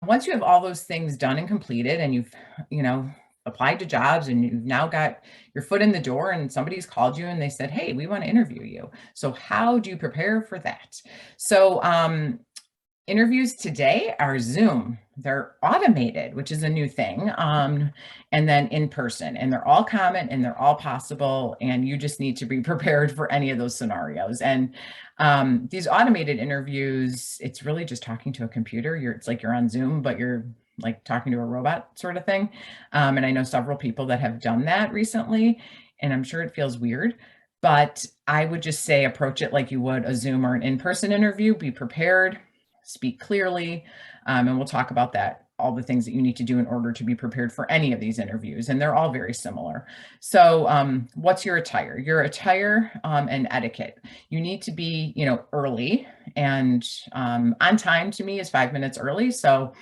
once you have all those things done and completed and you've, you know, applied to jobs and you've now got your foot in the door and somebody's called you and they said, hey, we want to interview you. So how do you prepare for that? So interviews today are Zoom. They're automated, which is a new thing, and then in person. And they're all common and they're all possible. And you just need to be prepared for any of those scenarios. And these automated interviews, it's really just talking to a computer. It's like you're on Zoom, but you're like talking to a robot sort of thing. And I know several people that have done that recently, and I'm sure it feels weird. But I would just say approach it like you would a Zoom or an in-person interview. Be prepared, speak clearly, and we'll talk about that, all the things that you need to do in order to be prepared for any of these interviews, and they're all very similar. So what's your attire? Your attire and etiquette. You need to be, you know, early, and on time to me is 5 minutes early. So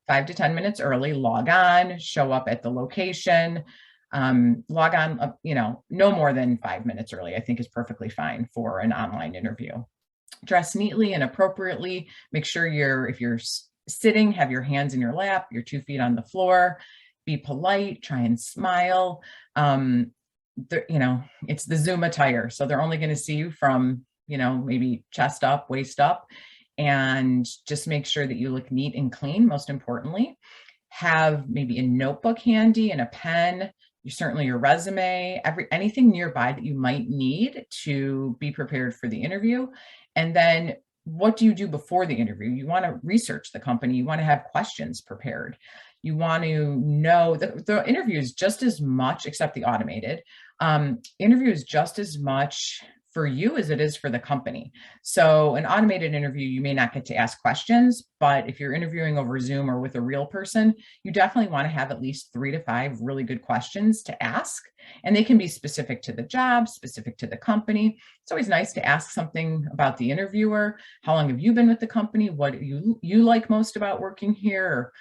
5 to 10 minutes early, log on, show up at the location, log on, you know, no more than 5 minutes early, I think is perfectly fine for an online interview. Dress neatly and appropriately. Make sure if you're sitting, have your hands in your lap, your 2 feet on the floor. Be polite, try and smile. You know, it's the Zoom attire. So they're only going to see you from, you know, maybe chest up, waist up, and just make sure that you look neat and clean. Most importantly, have maybe a notebook handy and a pen. Certainly your resume, anything nearby that you might need to be prepared for the interview. And then what do you do before the interview? You want to research the company. You want to have questions prepared. You want to know the interview is just as much, except the automated interview is just as much for you as it is for the company. So an automated interview, you may not get to ask questions, but if you're interviewing over Zoom or with a real person, you definitely want to have at least 3 to 5 really good questions to ask. And they can be specific to the job, specific to the company. It's always nice to ask something about the interviewer. How long have you been with the company? What do you like most about working here? Or,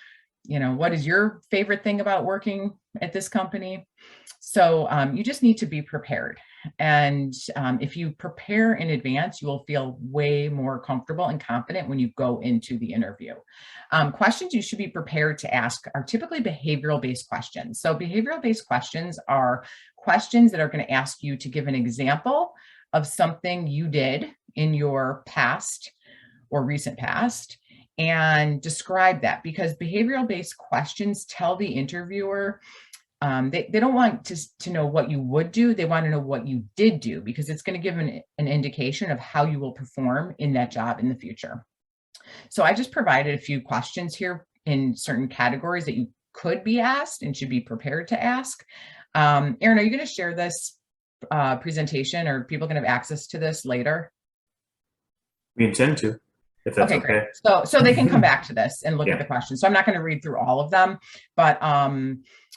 you know, what is your favorite thing about working at this company? So you just need to be prepared. And if you prepare in advance, you will feel way more comfortable and confident when you go into the interview. Questions you should be prepared to ask are typically behavioral-based questions. So behavioral-based questions are questions that are going to ask you to give an example of something you did in your past or recent past and describe that, because behavioral-based questions tell the interviewer they don't want to know what you would do. They want to know what you did do, because it's going to give an indication of how you will perform in that job in the future. So I just provided a few questions here in certain categories that you could be asked and should be prepared to ask. Erin, are you going to share this presentation, or are people going to have access to this later? We intend to, if that's Okay, okay. great. So they can come back to this and look at the questions. So I'm not going to read through all of them, but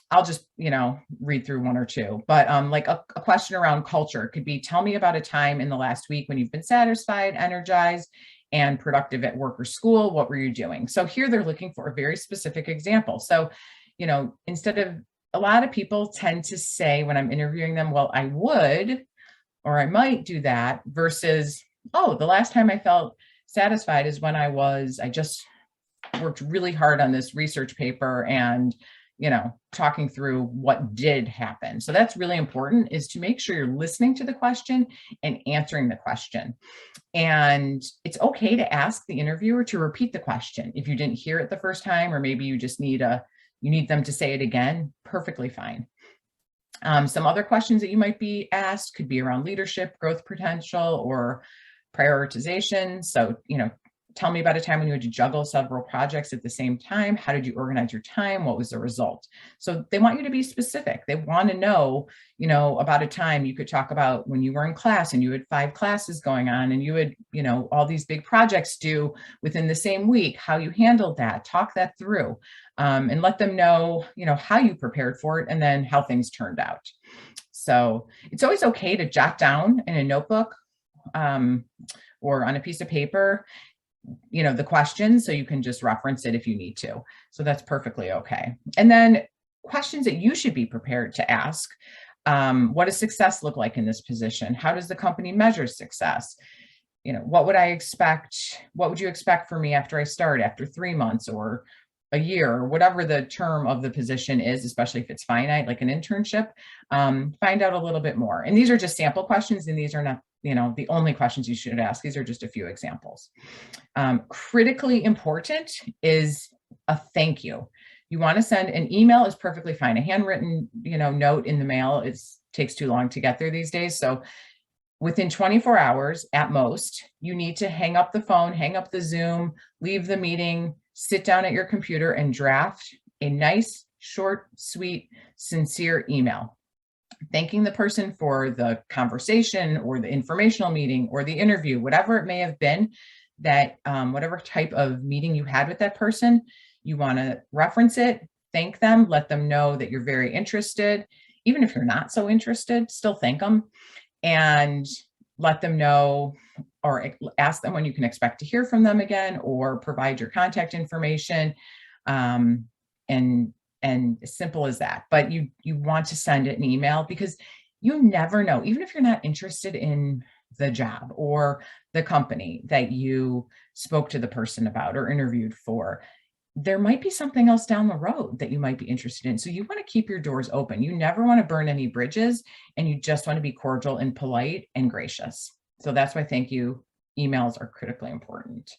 I'll just, you know, read through 1 or 2. But like a question around culture could be, tell me about a time in the last week when you've been satisfied, energized, and productive at work or school. What were you doing? So here they're looking for a very specific example. So, you know, instead of, a lot of people tend to say when I'm interviewing them, well, I would, or I might do that, versus, oh, the last time I felt satisfied is when I just worked really hard on this research paper and, you know, talking through what did happen. So that's really important, is to make sure you're listening to the question and answering the question. And it's okay to ask the interviewer to repeat the question. If you didn't hear it the first time, or maybe you just need them to say it again, perfectly fine. Some other questions that you might be asked could be around leadership, growth potential, or prioritization. So, you know, tell me about a time when you had to juggle several projects at the same time. How did you organize your time? What was the result? So they want you to be specific. They want to know, you know, about a time. You could talk about when you were in class and you had 5 classes going on and you had, you know, all these big projects due within the same week, how you handled that, talk that through, and let them know, you know, how you prepared for it and then how things turned out. So it's always okay to jot down in a notebook or on a piece of paper, you know, the questions, so you can just reference it if you need to. So that's perfectly okay. And then questions that you should be prepared to ask. What does success look like in this position? How does the company measure success? You know, what would I expect? What would you expect for me after I start, after 3 months, or a year or whatever the term of the position is, especially if it's finite, like an internship, find out a little bit more. And these are just sample questions, and these are not, the only questions you should ask. These are just a few examples. Critically important is a thank you. You want to send an email is perfectly fine. A handwritten, note in the mail takes too long to get there these days. So within 24 hours at most, you need to hang up the phone, hang up the Zoom, leave the meeting, sit down at your computer and draft a nice, short, sweet, sincere email, thanking the person for the conversation or the informational meeting or the interview, whatever it may have been, that whatever type of meeting you had with that person, you want to reference it, thank them, let them know that you're very interested. Even if you're not so interested, still thank them and let them know, or ask them when you can expect to hear from them again, or provide your contact information. And as simple as that. But you want to send an email, because you never know, even if you're not interested in the job or the company that you spoke to the person about or interviewed for, there might be something else down the road that you might be interested in. So you want to keep your doors open. You never want to burn any bridges, and you just want to be cordial and polite and gracious. So that's why thank you emails are critically important.